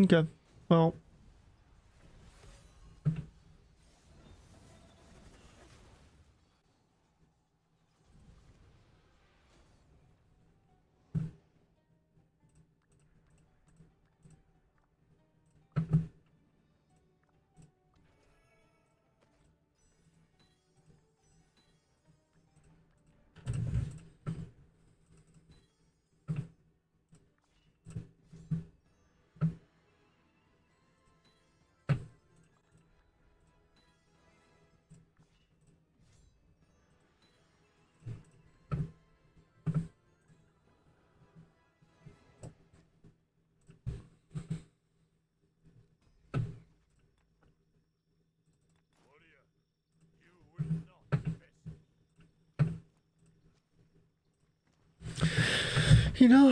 Speaker 1: Okay. Well. You know,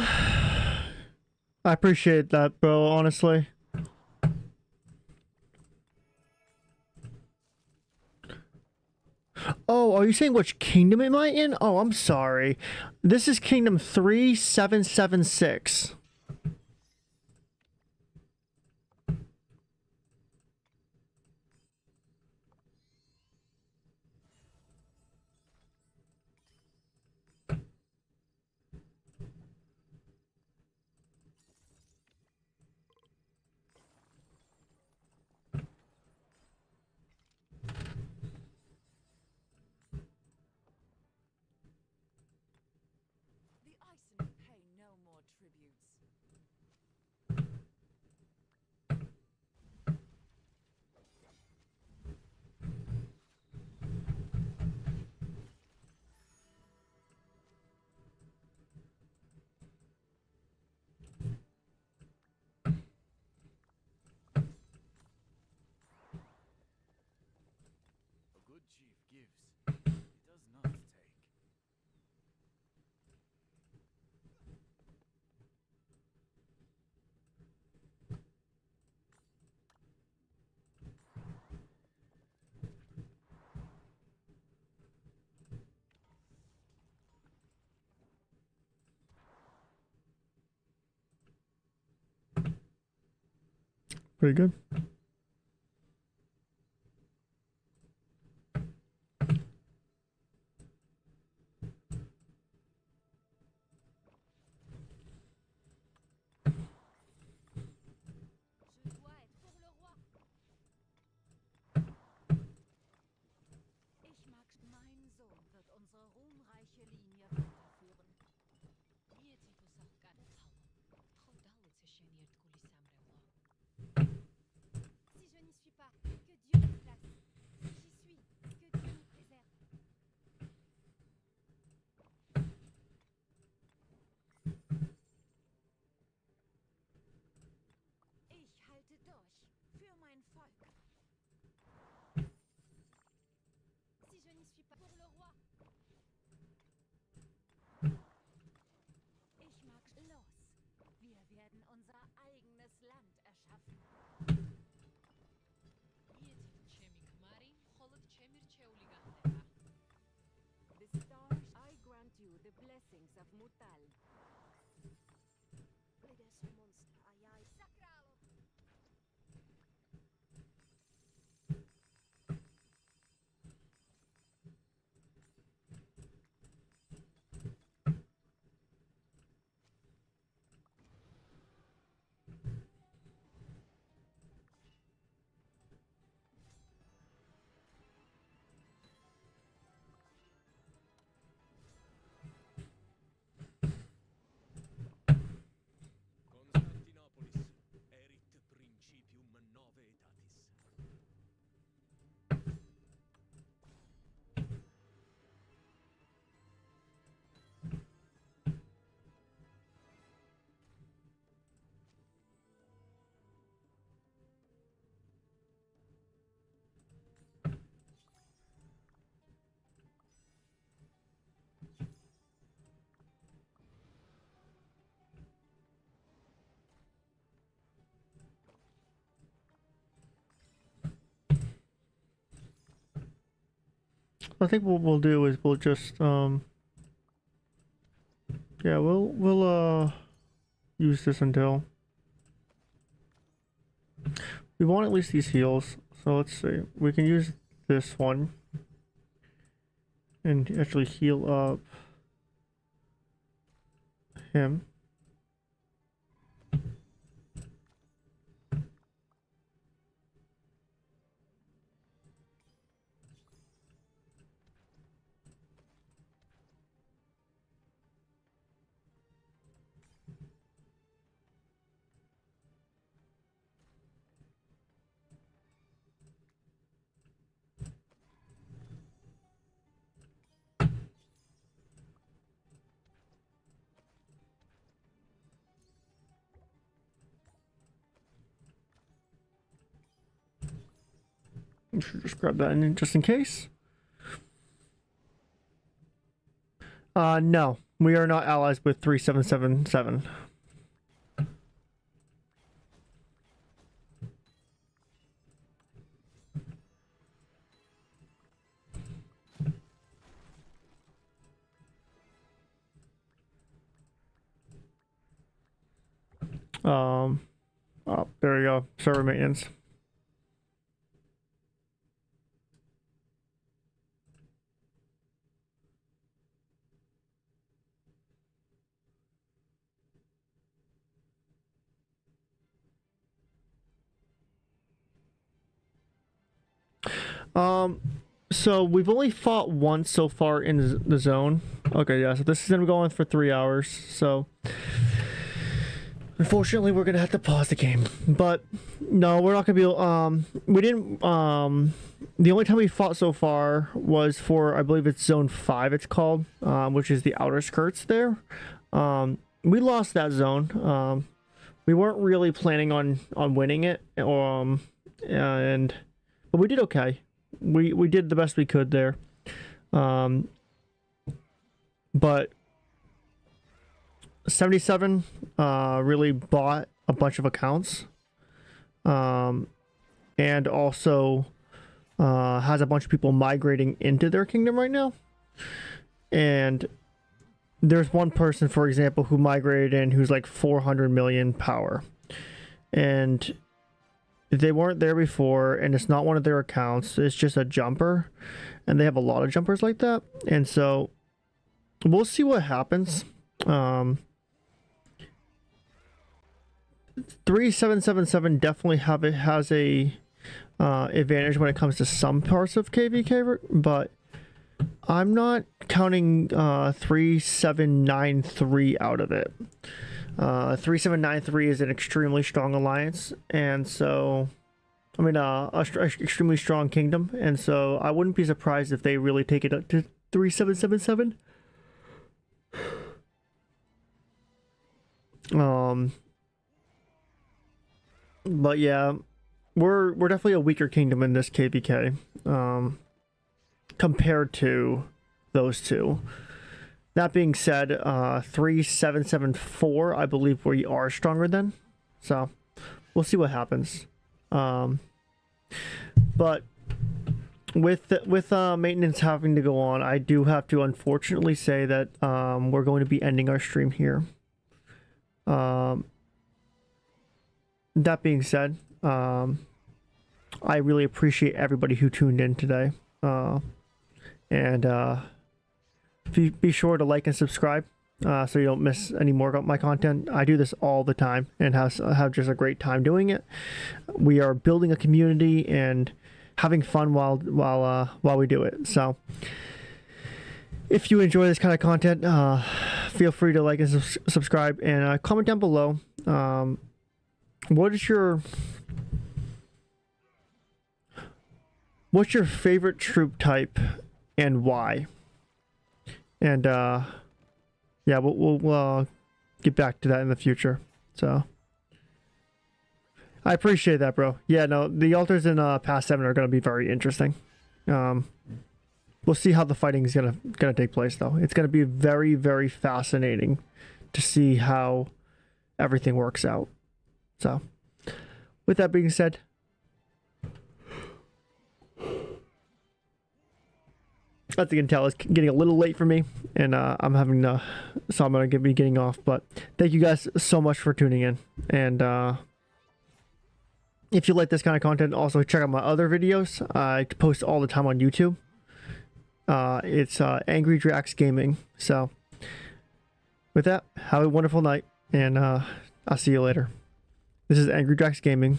Speaker 1: I appreciate that, bro, honestly. Oh, are you saying which kingdom am I in? Oh, I'm sorry. This is Kingdom 3776.
Speaker 2: The Ison pay no more tributes.
Speaker 3: A good chief gives, he does not take.
Speaker 1: Pretty good.
Speaker 2: Je dois être pour le roi. Ich mag, mein Sohn wird unsere ruhmreiche Linie weiterführen. Si je n'y suis pas, que Dieu me place. Si j'y suis, que Dieu nous préserve. Ich halte durch für mein Volk. Si je n'y suis pas pour le roi. Ich mag los. Wir werden unser eigenes Land erschaffen. The stars, I grant you the blessings of Mutal. Sacralo.
Speaker 3: Constantinopolis, erit principium nove etatis.
Speaker 1: I think what we'll do is we'll just yeah, we'll use this until we want at least these heals. So let's see. We can use this one and actually heal up him. We should just grab that in just in case. No, we are not allies with 3777. Oh, there you go. Server maintenance. So we've only fought once so far in the zone. Okay, yeah, so this is gonna go on for 3 hours. So unfortunately, we're gonna have to pause the game. But no, we're not gonna be. We didn't. The only time we fought so far was for, I believe it's Zone 5. It's called, which is the outer skirts there. We lost that zone. We weren't really planning on winning it, but we did okay. We did the best we could there. But 77 really bought a bunch of accounts, and also has a bunch of people migrating into their kingdom right now. And there's one person, for example, who migrated in who's like 400 million power, and they weren't there before, and it's not one of their accounts. It's just a jumper, and they have a lot of jumpers like that. And so we'll see what happens. 3777 definitely has a advantage when it comes to some parts of KVK, but I'm not counting 3793 out of it. 3793 is an extremely strong alliance, and so I mean extremely strong kingdom, and so I wouldn't be surprised if they really take it up to 3777. But yeah, we're definitely a weaker kingdom in this KVK, compared to those two. That being said, 3774, I believe we are stronger than. So we'll see what happens. But with maintenance having to go on, I do have to unfortunately say that we're going to be ending our stream here. That being said, I really appreciate everybody who tuned in today. And be sure to like and subscribe so you don't miss any more of my content. I do this all the time and have just a great time doing it. We are building a community and having fun while we do it. So if you enjoy this kind of content, feel free to like and subscribe, and comment down below. What's your favorite troop type and why? And yeah, we'll get back to that in the future. So I appreciate that, bro. Yeah, no, the altars in Past 7 are going to be very interesting. We'll see how the fighting is gonna take place, though. It's going to be very, very fascinating to see how everything works out. So with that being said, as you can tell, it's getting a little late for me, and I'm having so I'm going to be getting off. But thank you guys so much for tuning in, and if you like this kind of content, also check out my other videos. I post all the time on YouTube. It's Angry Drax Gaming. So with that, have a wonderful night, and I'll see you later. This is Angry Drax Gaming.